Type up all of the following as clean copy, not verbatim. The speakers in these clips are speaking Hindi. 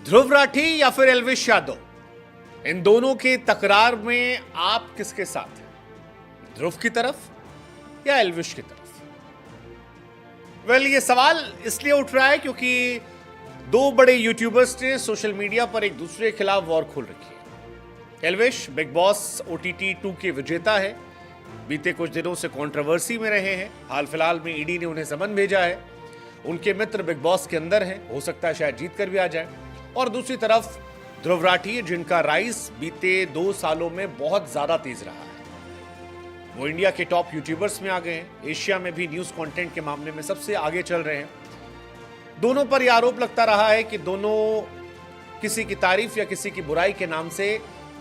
ध्रुव राठी या फिर एल्विश यादव, इन दोनों के तकरार में आप किसके साथ हैं? ध्रुव की तरफ या एल्विश की तरफ? ये सवाल इसलिए उठ रहा है क्योंकि दो बड़े यूट्यूबर्स ने सोशल मीडिया पर एक दूसरे के खिलाफ वॉर खोल रखी है। एल्विश बिग बॉस OTT 2 के विजेता है, बीते कुछ दिनों से कंट्रोवर्सी में रहे हैं। हाल फिलहाल में ईडी ने उन्हें समन भेजा है। उनके मित्र बिग बॉस के अंदर हैं, हो सकता है शायद जीत कर भी आ जाए। और दूसरी तरफ ध्रुव राठी, जिनका राइज बीते 2 सालों में बहुत ज्यादा तेज रहा है। वो इंडिया के टॉप यूट्यूबर्स में आ गए हैं, एशिया में भी न्यूज कंटेंट के मामले में सबसे आगे चल रहे हैं। दोनों पर यह आरोप लगता रहा है कि दोनों किसी की तारीफ या किसी की बुराई के नाम से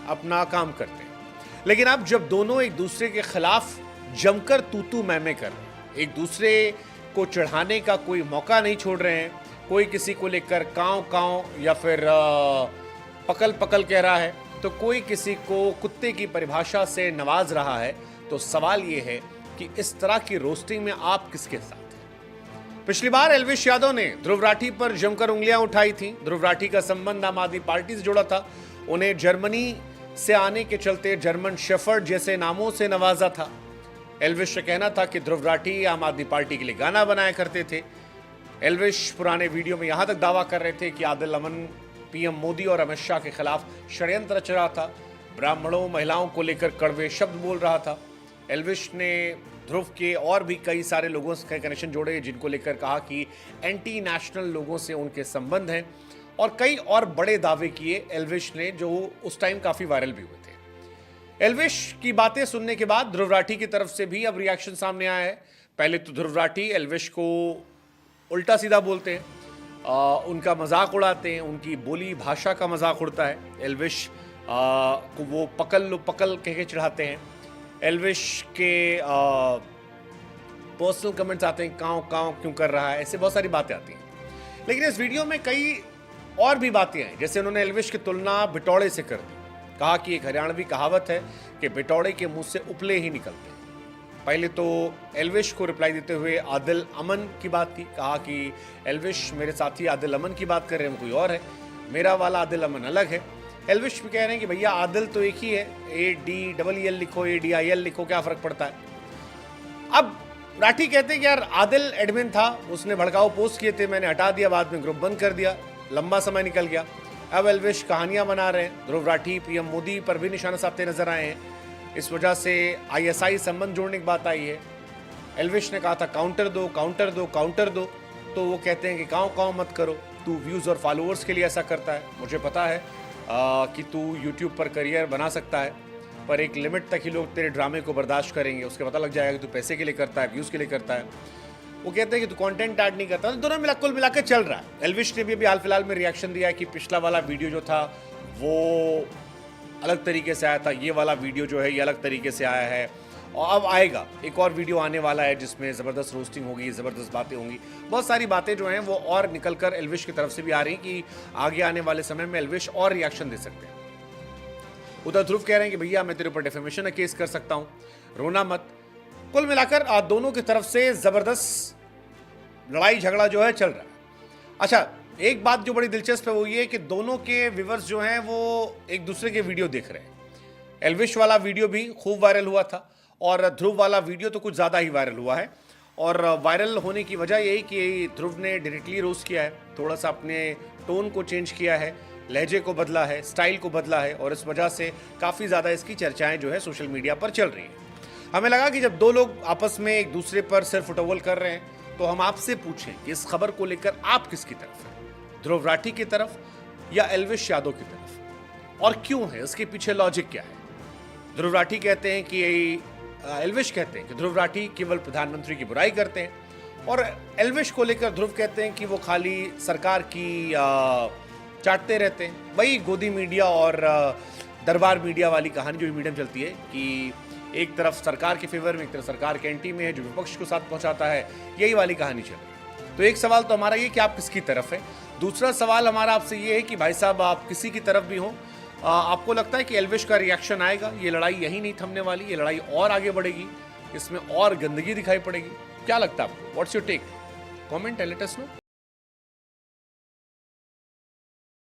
अपना काम करते हैं। लेकिन अब जब दोनों एक दूसरे के खिलाफ जमकर तू मैं कर रहे हैं, एक दूसरे को चढ़ाने का कोई मौका नहीं छोड़ रहे हैं, कोई किसी को लेकर कांव कांव या फिर पकल पकल कह रहा है, तो कोई किसी को कुत्ते की परिभाषा से नवाज रहा है, तो सवाल यह है कि इस तरह की रोस्टिंग में आप किसके साथ हैं? पिछली बार एल्विश यादव ने ध्रुव राठी पर जमकर उंगलियां उठाई थी। ध्रुव राठी का संबंध आम आदमी पार्टी से जुड़ा था। उन्हें जर्मनी से आने के चलते जर्मन शेफर्ड जैसे नामों से नवाजा था। एल्विश का कहना था कि ध्रुव राठी आम आदमी पार्टी के लिए गाना बनाया करते थे। एल्विश पुराने वीडियो में यहां तक दावा कर रहे थे कि आदिल अमन PM मोदी और अमित शाह के खिलाफ षड्यंत्र रच रहा था, ब्राह्मणों महिलाओं को लेकर कड़वे शब्द बोल रहा था। एल्विश ने ध्रुव के और भी कई सारे लोगों से कनेक्शन जोड़े, जिनको लेकर कहा कि एंटी नेशनल लोगों से उनके संबंध हैं, और कई और बड़े दावे किए एल्विश ने, जो उस टाइम काफी वायरल भी हुए थे। एल्विश की बातें सुनने के बाद ध्रुव राठी की तरफ से भी अब रिएक्शन सामने आया है। पहले तो ध्रुव राठी एल्विश को उल्टा सीधा बोलते हैं, उनका मजाक उड़ाते हैं, उनकी बोली भाषा का मजाक उड़ता है। एल्विश को वो पकल कह के चढ़ाते हैं। एल्विश के पर्सनल कमेंट्स आते हैं, काँव काँव क्यों कर रहा है, ऐसे बहुत सारी बातें आती हैं। लेकिन इस वीडियो में कई और भी बातें आई, जैसे उन्होंने एल्विश की तुलना बिटौड़े से कर दी। कहा कि एक हरियाणवी कहावत है कि बिटौड़े के मुंह से उपले ही निकलते हैं। पहले तो एल्विश को रिप्लाई देते हुए आदिल अमन की बात की, कहा कि एल्विश मेरे साथी आदिल अमन की बात कर रहे हैं, कोई और है, मेरा वाला आदिल अमन अलग है। एल्विश भी कह रहे हैं कि भैया आदिल तो एक ही है, ADEL लिखो, ADIL लिखो, क्या फर्क पड़ता है। अब राठी कहते हैं कि यार आदिल एडमिन था, उसने भड़काऊ पोस्ट किए थे, मैंने हटा दिया, बाद में ग्रुप बंद कर दिया, लंबा समय निकल गया। अब एल्विश कहानियां बना रहे हैं। ध्रुव राठी PM मोदी पर भी निशाना साधते नजर आए हैं। इस वजह से ISI संबंध जोड़ने की बात आई है। एल्विश ने कहा था काउंटर दो काउंटर दो काउंटर दो, तो वो कहते हैं कि काँव मत करो, तू व्यूज और फॉलोअर्स के लिए ऐसा करता है। मुझे पता है कि तू यूट्यूब पर करियर बना सकता है, पर एक लिमिट तक ही लोग तेरे ड्रामे को बर्दाश्त करेंगे, उसके पता लग जाएगा कि तू पैसे के लिए करता है, व्यूज के लिए करता है। वो कहते हैं कि तू कंटेंट ऐड नहीं करता। तो दोनों कुल मिलाकर चल रहा है। एल्विश ने भी अभी हाल फिलहाल में रिएक्शन दिया है कि पिछला वाला वीडियो जो था वो अलग तरीके से आया था, ये वाला वीडियो जो है ये अलग तरीके से आया है, और अब आएगा एक और वीडियो आने वाला है जिसमें ज़बरदस्त रोस्टिंग होगी, ज़बरदस्त बातें होंगी। बहुत सारी बातें जो हैं वो और निकल कर एल्विश की तरफ से भी आ रही कि आगे आने वाले समय में एल्विश और रिएक्शन दे सकते हैं। उधर ध्रुव कह रहे हैं कि भैया मैं तेरे ऊपर डिफेमेशन का केस कर सकता हूँ, रोना मत। कुल मिलाकर दोनों की तरफ से ज़बरदस्त लड़ाई झगड़ा जो है चल रहा है। अच्छा, एक बात जो बड़ी दिलचस्प है वो ये कि दोनों के व्यूअर्स जो हैं वो एक दूसरे के वीडियो देख रहे हैं। एल्विश वाला वीडियो भी खूब वायरल हुआ था, और ध्रुव वाला वीडियो तो कुछ ज़्यादा ही वायरल हुआ है। और वायरल होने की वजह यही कि ध्रुव ने डायरेक्टली रोस्ट किया है, थोड़ा सा अपने टोन को चेंज किया है, लहजे को बदला है, स्टाइल को बदला है, और इस वजह से काफ़ी ज़्यादा इसकी चर्चाएँ जो है सोशल मीडिया पर चल रही हैं। हमें लगा कि जब दो लोग आपस में एक दूसरे पर सिर्फ उटोवल कर रहे हैं, तो हम आपसे पूछें कि इस खबर को लेकर आप किसकी तरफ हैं, ध्रुव राठी की तरफ या एल्विश यादव की तरफ, और क्यों है, इसके पीछे लॉजिक क्या है। ध्रुव राठी कहते हैं कि एल्विश कहते हैं कि ध्रुव राठी केवल प्रधानमंत्री की बुराई करते हैं, और एल्विश को लेकर ध्रुव कहते हैं कि वो खाली सरकार की चाटते रहते हैं। वही गोदी मीडिया और दरबार मीडिया वाली कहानी जो मीडिया में चलती है कि एक तरफ सरकार के फेवर में, एक तरफ सरकार के एंटी में है, जो विपक्ष को साथ पहुंचाता है, यही वाली कहानी चल रही है। तो एक सवाल तो हमारा ये कि आप किसकी तरफ है। दूसरा सवाल हमारा आपसे ये है कि भाई साहब आप किसी की तरफ भी हो, आपको लगता है कि एल्विश का रिएक्शन आएगा, ये लड़ाई यही नहीं थमने वाली, ये लड़ाई और आगे बढ़ेगी, इसमें और गंदगी दिखाई पड़ेगी, क्या लगता है आपको? What's your take? Comment and let us no.